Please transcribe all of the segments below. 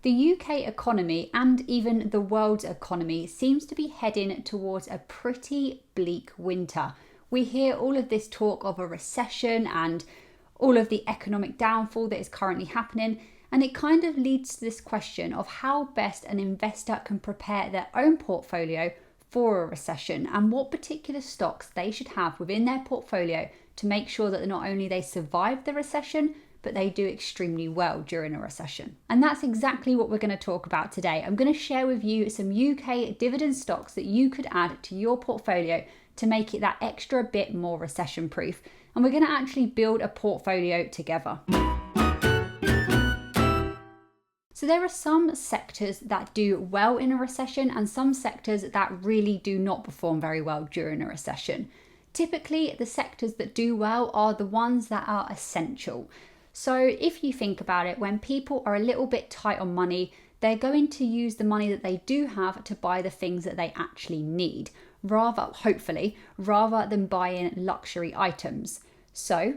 The UK economy and even the world's economy seems to be heading towards a pretty bleak winter. We hear all of this talk of a recession and all of the economic downfall that is currently happening, and it kind of leads to this question of how best an investor can prepare their own portfolio for a recession and what particular stocks they should have within their portfolio to make sure that not only they survive the recession, but they do extremely well during a recession. And that's exactly what we're going to talk about today. I'm going to share with you some UK dividend stocks that you could add to your portfolio to make it that extra bit more recession proof. And we're going to actually build a portfolio together. So there are some sectors that do well in a recession and some sectors that really do not perform very well during a recession. Typically, the sectors that do well are the ones that are essential. So if you think about it, when people are a little bit tight on money, they're going to use the money that they do have to buy the things that they actually need, hopefully, rather than buying luxury items. So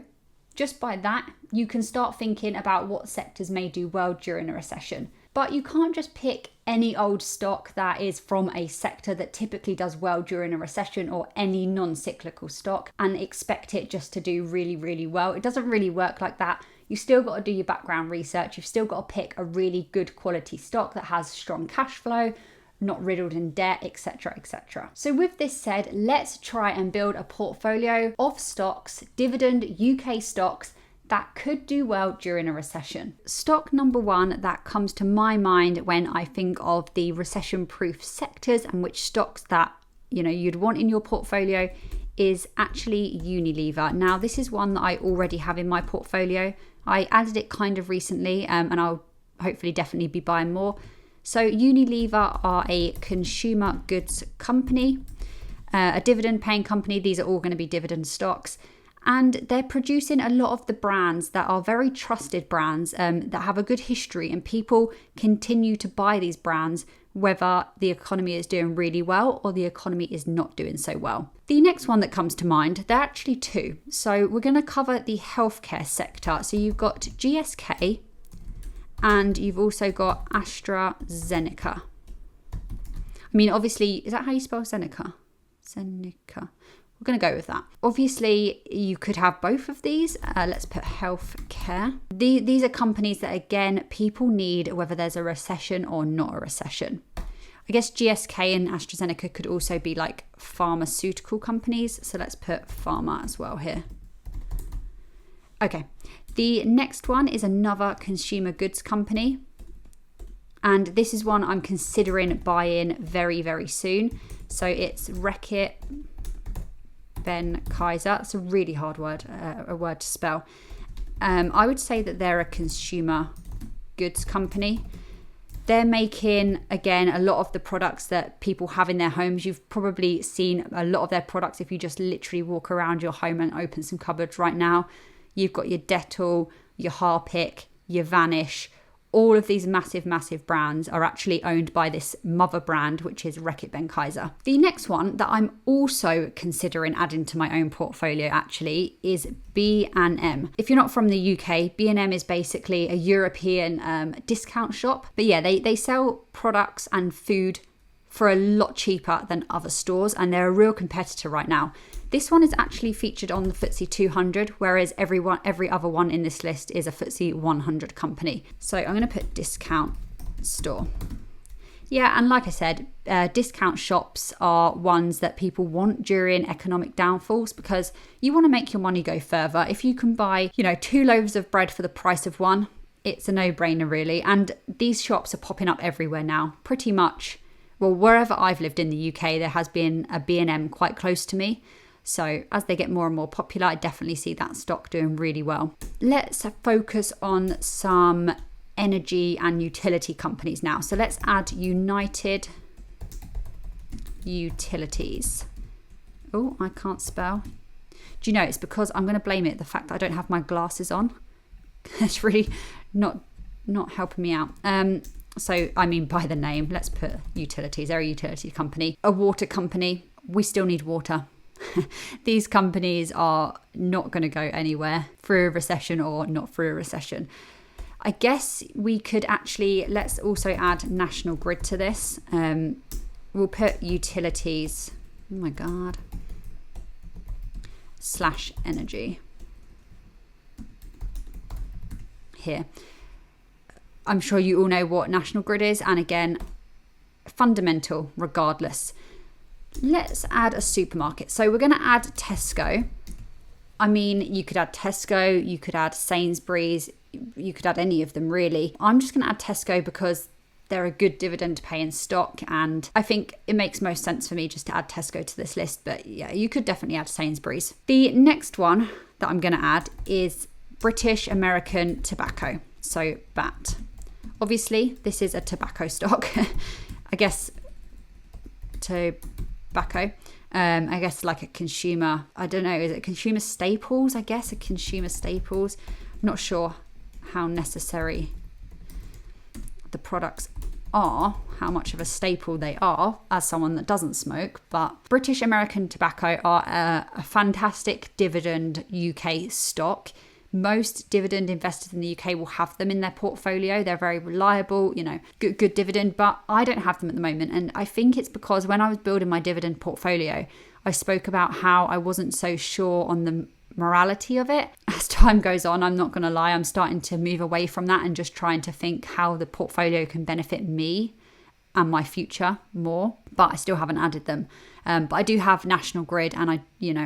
just by that, you can start thinking about what sectors may do well during a recession. But you can't just pick any old stock that is from a sector that typically does well during a recession or any non-cyclical stock and expect it just to do really, really well. It doesn't really work like that. You've still got to do your background research. You've still got to pick a really good quality stock that has strong cash flow, not riddled in debt, etc., etc. So with this said, let's try and build a portfolio of stocks, dividend UK stocks, that could do well during a recession. Stock number one that comes to my mind when I think of the recession-proof sectors and which stocks that you'd want in your portfolio is actually Unilever. Now, this is one that I already have in my portfolio. I added it kind of recently, and I'll hopefully definitely be buying more. So Unilever are a consumer goods company, a dividend-paying company. These are all going to be dividend stocks. And they're producing a lot of the brands that are very trusted brands that have a good history, and people continue to buy these brands whether the economy is doing really well or the economy is not doing so well. The next one that comes to mind, there are actually two. So we're going to cover the healthcare sector. So you've got GSK and you've also got AstraZeneca. I mean, obviously, is that how you spell Zeneca? Zeneca. We're going to go with that. Obviously, you could have both of these. Let's put healthcare. These are companies that, again, people need whether there's a recession or not a recession. I guess GSK and AstraZeneca could also be like pharmaceutical companies. So let's put pharma as well here. Okay. The next one is another consumer goods company. And this is one I'm considering buying very, very soon. So it's Reckitt Benckiser. It's a really hard word, a word to spell. I would say that they're a consumer goods company. They're making, again, a lot of the products that people have in their homes. You've probably seen a lot of their products if you just literally walk around your home and open some cupboards right now. You've got your Dettol, your Harpic, your Vanish. All of these massive, massive brands are actually owned by this mother brand, which is Reckitt Benckiser. The next one that I'm also considering adding to my own portfolio actually is B&M. If you're not from the UK, B&M is basically a European discount shop. But yeah, they sell products and food for a lot cheaper than other stores, and they're a real competitor right now. This one is actually featured on the FTSE 200, whereas every other one in this list is a FTSE 100 company. So I'm going to put discount store. Yeah, and like I said, discount shops are ones that people want during economic downfalls because you want to make your money go further. If you can buy, 2 loaves of bread for the price of one, it's a no-brainer really. And these shops are popping up everywhere now, pretty much. Well, wherever I've lived in the UK, there has been a B&M quite close to me. So as they get more and more popular, I definitely see that stock doing really well. Let's focus on some energy and utility companies now. So let's add United Utilities. Oh, I can't spell. Do you know, it's because I'm going to blame it the fact that I don't have my glasses on. It's really not helping me out. So, I mean, by the name, let's put utilities. They're a utility company. A water company. We still need water. These companies are not going to go anywhere through a recession or not through a recession. I guess we could actually, let's also add National Grid to this. We'll put utilities, oh my God, / energy here. I'm sure you all know what National Grid is. And again, fundamental regardless. Let's add a supermarket. So we're going to add Tesco. I mean, you could add Tesco, you could add Sainsbury's, you could add any of them really. I'm just going to add Tesco because they're a good dividend paying stock, and I think it makes most sense for me just to add Tesco to this list. But yeah, you could definitely add Sainsbury's. The next one that I'm going to add is British American Tobacco, so BAT. Obviously, this is a tobacco stock. I guess tobacco. I guess like a consumer, I don't know, is it consumer staples? I guess a consumer staples. I'm not sure how necessary the products are, how much of a staple they are as someone that doesn't smoke, but British American Tobacco are a fantastic dividend UK stock. Most dividend investors in the UK will have them in their portfolio. They're very reliable, good dividend, but I don't have them at the moment. And I think it's because when I was building my dividend portfolio, I spoke about how I wasn't so sure on the morality of it. As time goes on, I'm not going to lie, I'm starting to move away from that and just trying to think how the portfolio can benefit me and my future more, but I still haven't added them. But I do have National Grid, and I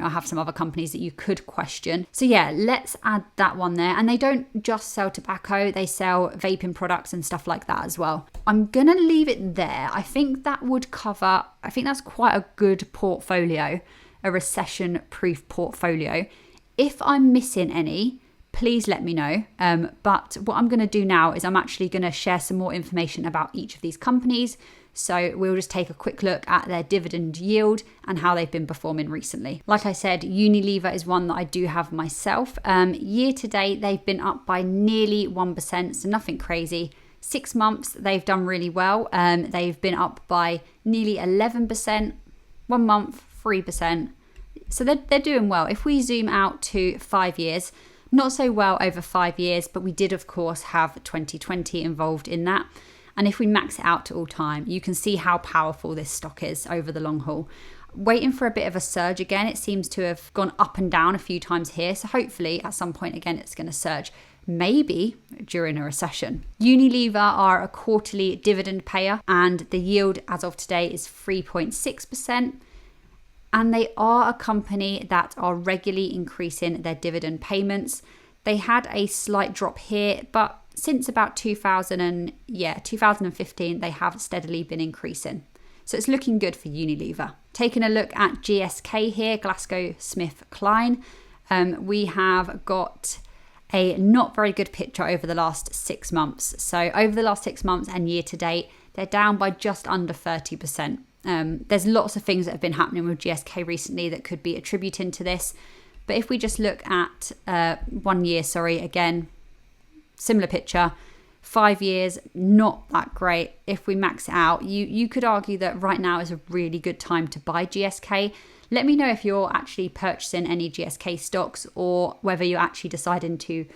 have some other companies that you could question. So yeah, let's add that one there. And they don't just sell tobacco, they sell vaping products and stuff like that as well. I'm going to leave it there. I think that would cover, I think that's quite a good portfolio, a recession-proof portfolio. If I'm missing any, please let me know. But what I'm going to do now is I'm actually going to share some more information about each of these companies. So we'll just take a quick look at their dividend yield and how they've been performing recently. Like I said, Unilever is one that I do have myself. Year to date, they've been up by nearly 1%, so nothing crazy. 6 months, they've done really well. They've been up by nearly 11%, 1 month, 3%. So they're doing well. If we zoom out to 5 years, not so well over 5 years, but we did, of course, have 2020 involved in that. And if we max it out to all time, you can see how powerful this stock is over the long haul. Waiting for a bit of a surge again. It seems to have gone up and down a few times here. So hopefully at some point again, it's going to surge. Maybe during a recession. Unilever are a quarterly dividend payer, and the yield as of today is 3.6%. And they are a company that are regularly increasing their dividend payments. They had a slight drop here, but since about 2015, they have steadily been increasing. So it's looking good for Unilever. Taking a look at GSK here, GlaxoSmithKline, we have got a not very good picture over the last 6 months. So over the last 6 months and year to date, they're down by just under 30%. There's lots of things that have been happening with GSK recently that could be attributing to this. But if we just look at 1 year, again, similar picture. 5 years, not that great. If we max it out, you could argue that right now is a really good time to buy GSK. Let me know if you're actually purchasing any GSK stocks or whether you're actually deciding to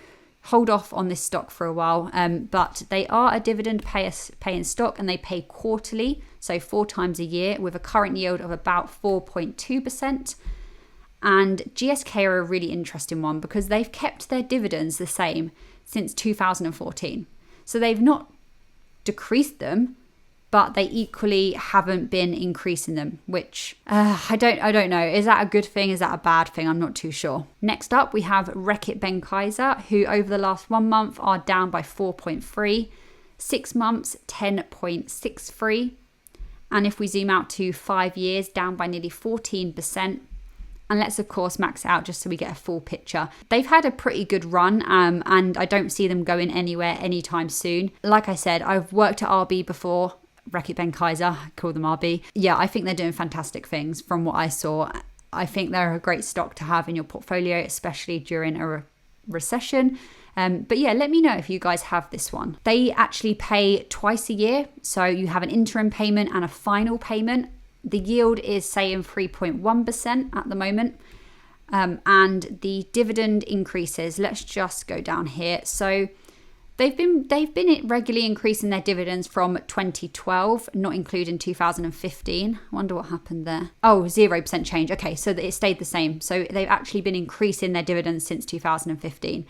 hold off on this stock for a while. But they are a dividend paying stock, and they pay quarterly, so 4 times a year, with a current yield of about 4.2%. And GSK are a really interesting one because they've kept their dividends the same since 2014. So they've not decreased them, but they equally haven't been increasing them, which I don't know. Is that a good thing? Is that a bad thing? I'm not too sure. Next up, we have Reckitt Benckiser, who over the last 1 month are down by 4.3, 6 months, 10.63. And if we zoom out to 5 years, down by nearly 14%. And let's, of course, max it out just so we get a full picture. They've had a pretty good run, and I don't see them going anywhere anytime soon. Like I said, I've worked at RB before, Reckitt Benckiser, I call them RB. Yeah, I think they're doing fantastic things from what I saw. I think they're a great stock to have in your portfolio, especially during a recession. But yeah, let me know if you guys have this one. They actually pay twice a year. So you have an interim payment and a final payment. The yield is saying 3.1% at the moment. And the dividend increases. Let's just go down here. So They've been regularly increasing their dividends from 2012, not including 2015. I wonder what happened there. Oh, 0% change. Okay, so it stayed the same. So they've actually been increasing their dividends since 2015.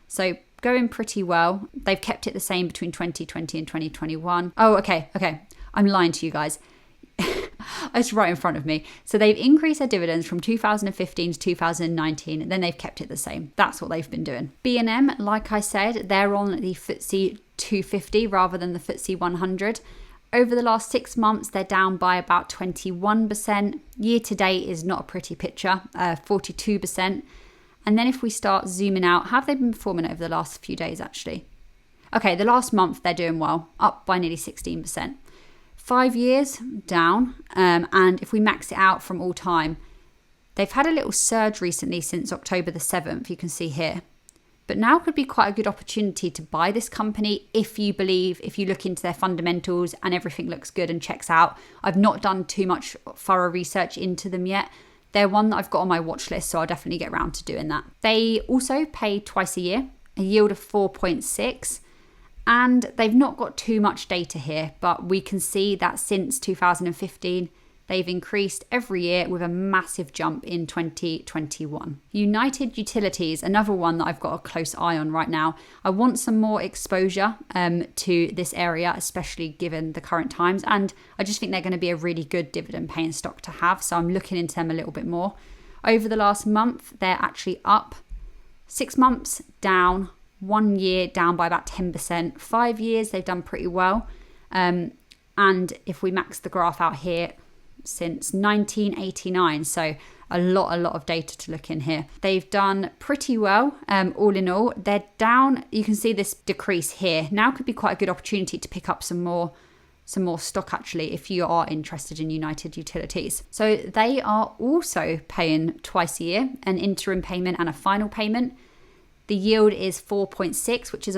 So going pretty well. They've kept it the same between 2020 and 2021. Oh, okay. I'm lying to you guys. It's right in front of me. So they've increased their dividends from 2015 to 2019, and then they've kept it the same. That's what they've been doing. B&M, like I said, they're on the FTSE 250 rather than the FTSE 100. Over the last 6 months, they're down by about 21%. Year to date is not a pretty picture, 42%. And then if we start zooming out, how have they been performing over the last few days actually? Okay, the last month they're doing well, up by nearly 16%. 5 years down, and if we max it out from all time, they've had a little surge recently since October the 7th, you can see here. But now could be quite a good opportunity to buy this company if you look into their fundamentals and everything looks good and checks out. I've not done too much thorough research into them yet. They're one that I've got on my watch list, so I'll definitely get around to doing that. They also pay twice a year, a yield of 4.6. And they've not got too much data here, but we can see that since 2015, they've increased every year with a massive jump in 2021. United Utilities, another one that I've got a close eye on right now. I want some more exposure to this area, especially given the current times. And I just think they're going to be a really good dividend paying stock to have. So I'm looking into them a little bit more. Over the last month, they're actually up. 6 months down. 1 year down by about 10%. 5 years, they've done pretty well. And if we max the graph out here, since 1989, so a lot of data to look in here. They've done pretty well, all in all. They're down. You can see this decrease here. Now could be quite a good opportunity to pick up some more stock actually, if you are interested in United Utilities. So they are also paying twice a year, an interim payment and a final payment. The yield is 4.6, which is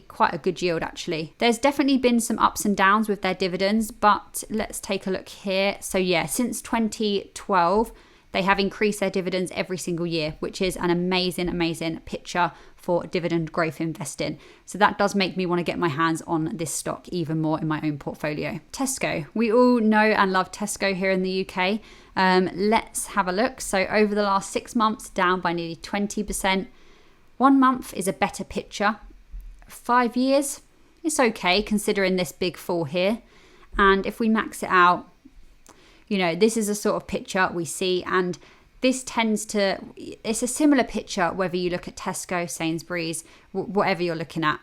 quite a good yield actually. There's definitely been some ups and downs with their dividends, but let's take a look here. So yeah, since 2012, they have increased their dividends every single year, which is an amazing picture for dividend growth investing. So that does make me want to get my hands on this stock even more in my own portfolio. Tesco, we all know and love Tesco here in the UK. Let's have a look. So over the last 6 months, down by nearly 20%. 1 month is a better picture. 5 years, it's okay considering this big fall here. And if we max it out, this is a sort of picture we see, and this it's a similar picture whether you look at Tesco, Sainsbury's, whatever you're looking at,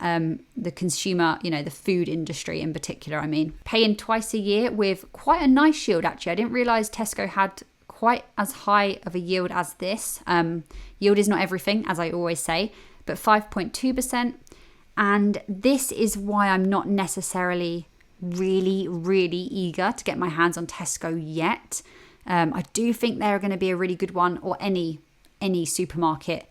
the consumer, the food industry in particular, paying twice a year with quite a nice yield actually. I didn't realise Tesco had quite as high of a yield as this. Yield is not everything, as I always say, but 5.2%. And this is why I'm not necessarily really eager to get my hands on Tesco yet. I do think they're going to be a really good one, or any supermarket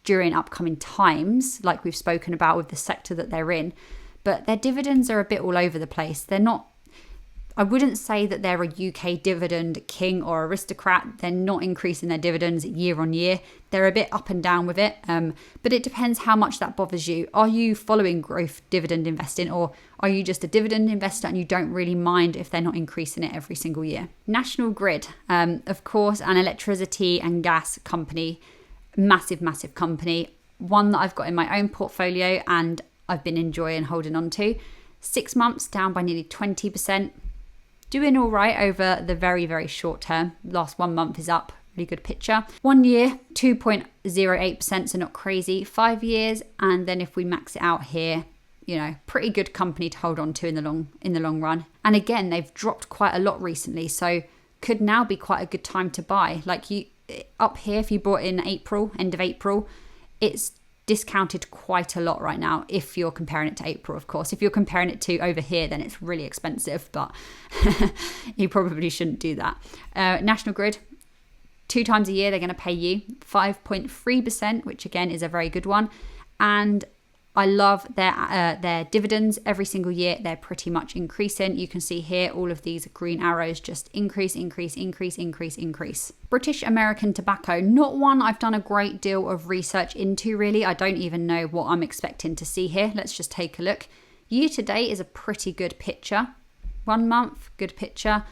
during upcoming times, like we've spoken about with the sector that they're in. But their dividends are a bit all over the place. I wouldn't say that they're a UK dividend king or aristocrat. They're not increasing their dividends year on year. They're a bit up and down with it. But it depends how much that bothers you. Are you following growth dividend investing, or are you just a dividend investor and you don't really mind if they're not increasing it every single year? National Grid, of course, an electricity and gas company, massive company. One that I've got in my own portfolio and I've been enjoying holding on to. 6 months down by nearly 20%. Doing all right over the very short term. Last 1 month is up. Really good picture. 1 year, 2.08%, so not crazy. 5 years, and then if we max it out here, pretty good company to hold on to in the long run. And again, they've dropped quite a lot recently, so could now be quite a good time to buy. Like up here, if you bought in April, end of April, it's discounted quite a lot right now if you're comparing it to April, of course. If you're comparing it to over here, then it's really expensive, but you probably shouldn't do that. National Grid, 2 times a year they're going to pay you 5.3%, which again is a very good one. And I love their dividends every single year. They're pretty much increasing. You can see here all of these green arrows just increase. British American Tobacco, not one I've done a great deal of research into really. I don't even know what I'm expecting to see here. Let's just take a look. Year to date is a pretty good picture. 1 month, good picture.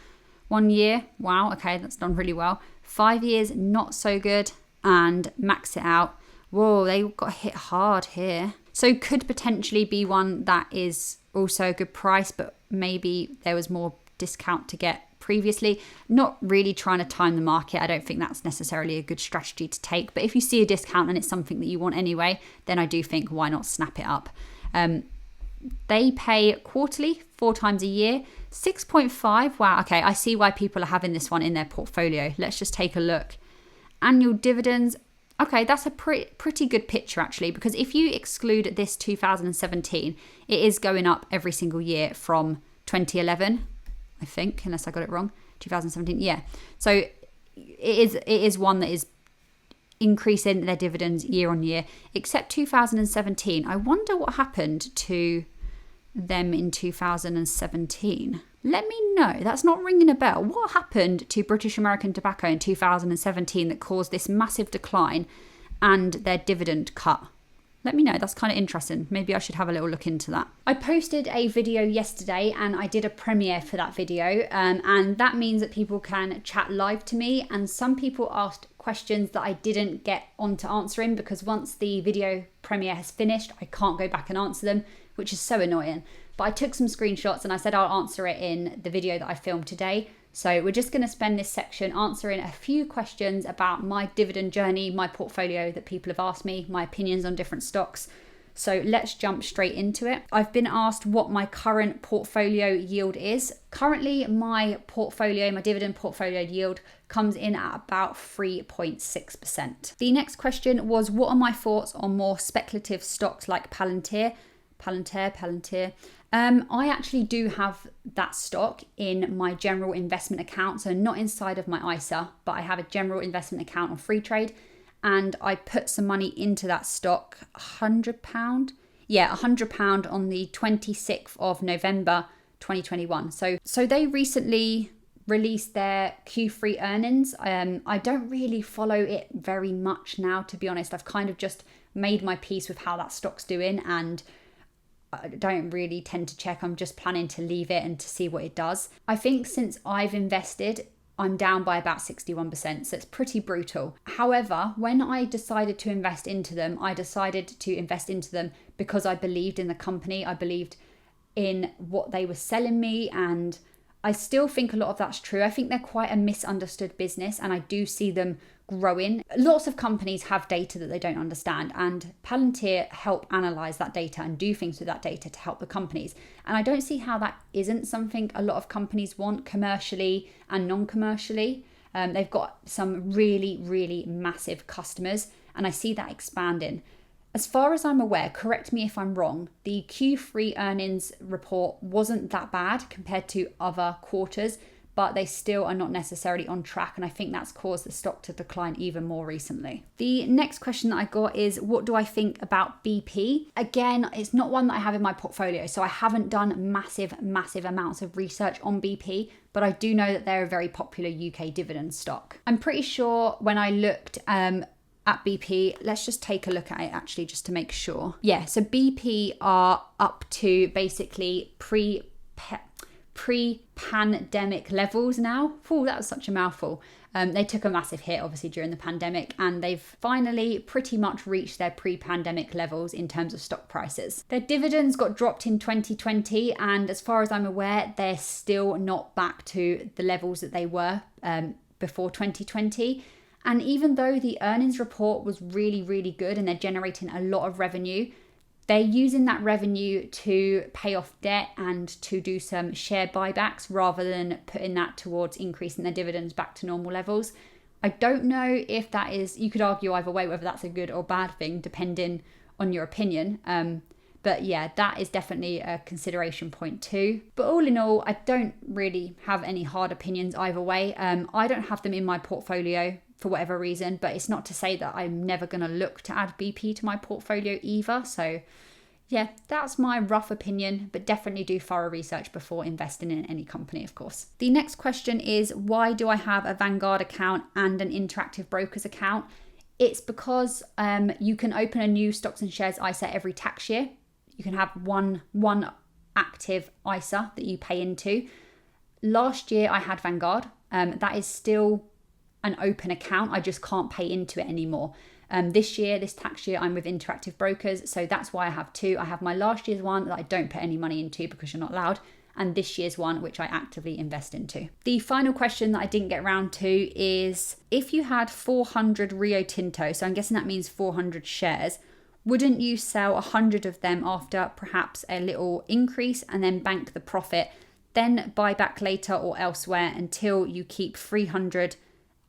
1 year, wow, okay, that's done really well. 5 years, not so good. And max it out. Whoa, they got hit hard here. So could potentially be one that is also a good price, but maybe there was more discount to get previously. Not really trying to time the market. I don't think that's necessarily a good strategy to take. But if you see a discount and it's something that you want anyway, then I do think why not snap it up. They pay quarterly, 4 times a year, 6.5. Wow, okay, I see why people are having this one in their portfolio. Let's just take a look. Annual dividends. Okay, that's a pretty good picture actually, because if you exclude this 2017, it is going up every single year from 2011, I think, unless I got it wrong. 2017, yeah. So it is one that is increasing their dividends year on year, except 2017. I wonder what happened to them in 2017. Let me know. That's not ringing a bell. What happened to British American Tobacco in 2017 that caused this massive decline and their dividend cut? Let me know. That's kind of interesting. Maybe I should have a little look into that. I posted a video yesterday and I did a premiere for that video. And that means that people can chat live to me. And some people asked questions that I didn't get onto answering because once the video premiere has finished, I can't go back and answer them, which is so annoying. But I took some screenshots and I said I'll answer it in the video that I filmed today. So we're just going to spend this section answering a few questions about my dividend journey, my portfolio that people have asked me, my opinions on different stocks. So let's jump straight into it. I've been asked what my current portfolio yield is. Currently, my dividend portfolio yield comes in at about 3.6%. The next question was, what are my thoughts on more speculative stocks like Palantir? I actually do have that stock in my general investment account, so not inside of my ISA, but I have a general investment account on Free Trade, and I put some money into that stock, £100. Yeah, £100 on the 26th of November 2021. So they recently released their Q3 earnings. I don't really follow it very much now, to be honest. I've kind of just made my peace with how that stock's doing, and I don't really tend to check. I'm just planning to leave it and to see what it does. I think since I've invested, I'm down by about 61%, so it's pretty brutal. However, when I decided to invest into them, I decided to invest into them because I believed in the company. I believed in what they were selling me, and I still think a lot of that's true. I think they're quite a misunderstood business, and I do see them growing. Lots of companies have data that they don't understand, and Palantir help analyze that data and do things with that data to help the companies. And I don't see how that isn't something a lot of companies want commercially and non-commercially. They've got some really, really massive customers, and I see that expanding. As far as I'm aware, correct me if I'm wrong, the Q3 earnings report wasn't that bad compared to other quarters, but they still are not necessarily on track, and I think that's caused the stock to decline even more recently. The next question that I got is, what do I think about BP? Again, it's not one that I have in my portfolio, so I haven't done massive amounts of research on BP, but I do know that they're a very popular UK dividend stock. I'm pretty sure when I looked at BP, let's just take a look at it actually just to make sure. Yeah, so BP are up to basically pre-pandemic levels now. Oh, that was such a mouthful. They took a massive hit obviously during the pandemic, and they've finally pretty much reached their pre-pandemic levels in terms of stock prices. Their dividends got dropped in 2020, and as far as I'm aware, they're still not back to the levels that they were before 2020. And even though the earnings report was really, really good and they're generating a lot of revenue, they're using that revenue to pay off debt and to do some share buybacks rather than putting that towards increasing their dividends back to normal levels. I don't know if that is, you could argue either way, whether that's a good or bad thing, depending on your opinion. But yeah, that is definitely a consideration point too. But all in all, I don't really have any hard opinions either way. I don't have them in my portfolio for whatever reason, but it's not to say that I'm never going to look to add BP to my portfolio either. So Yeah, that's my rough opinion, but definitely do thorough research before investing in any company, of course. The next question is, why do I have a Vanguard account and an Interactive Brokers account? It's because you can open a new stocks and shares ISA every tax year. You can have one active ISA that you pay into. Last year I had Vanguard. That is still an open account. I just can't pay into it anymore. This tax year, I'm with Interactive Brokers, so that's why I have two. I have my last year's one that I don't put any money into because you're not allowed, and this year's one which I actively invest into. The final question that I didn't get around to is, if you had 400 Rio Tinto, so I'm guessing that means 400 shares, wouldn't you sell 100 of them after perhaps a little increase and then bank the profit, then buy back later or elsewhere until you keep 300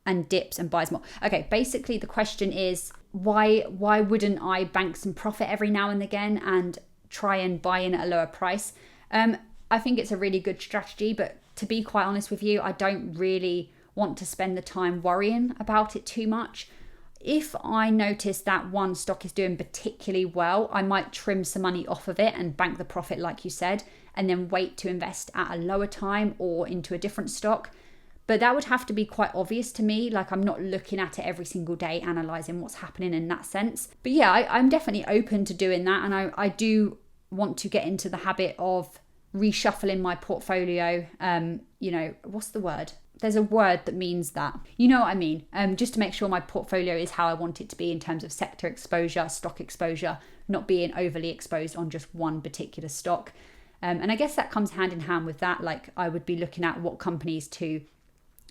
and dips and buys more? Okay, basically the question is, why wouldn't I bank some profit every now and again and try and buy in at a lower price? I think it's a really good strategy, but to be quite honest with you, I don't really want to spend the time worrying about it too much. If I notice that one stock is doing particularly well, I might trim some money off of it and bank the profit like you said, and then wait to invest at a lower time or into a different stock. But that would have to be quite obvious to me. Like, I'm not looking at it every single day, analysing what's happening in that sense. But yeah, I'm definitely open to doing that. And I do want to get into the habit of reshuffling my portfolio. What's the word? There's a word that means that. You know what I mean? Just to make sure my portfolio is how I want it to be in terms of sector exposure, stock exposure, not being overly exposed on just one particular stock. And I guess that comes hand in hand with that. Like, I would be looking at what companies to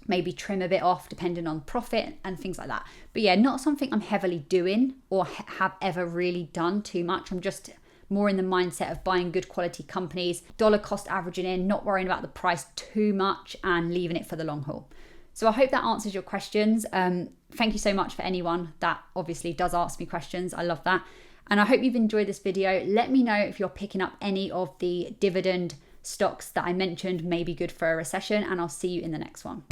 maybe trim a bit off depending on profit and things like that. But yeah, not something I'm heavily doing or have ever really done too much. I'm just more in the mindset of buying good quality companies, dollar cost averaging in, not worrying about the price too much and leaving it for the long haul. So I hope that answers your questions. Thank you so much for anyone that obviously does ask me questions. I love that. And I hope you've enjoyed this video. Let me know if you're picking up any of the dividend stocks that I mentioned may be good for a recession, and I'll see you in the next one.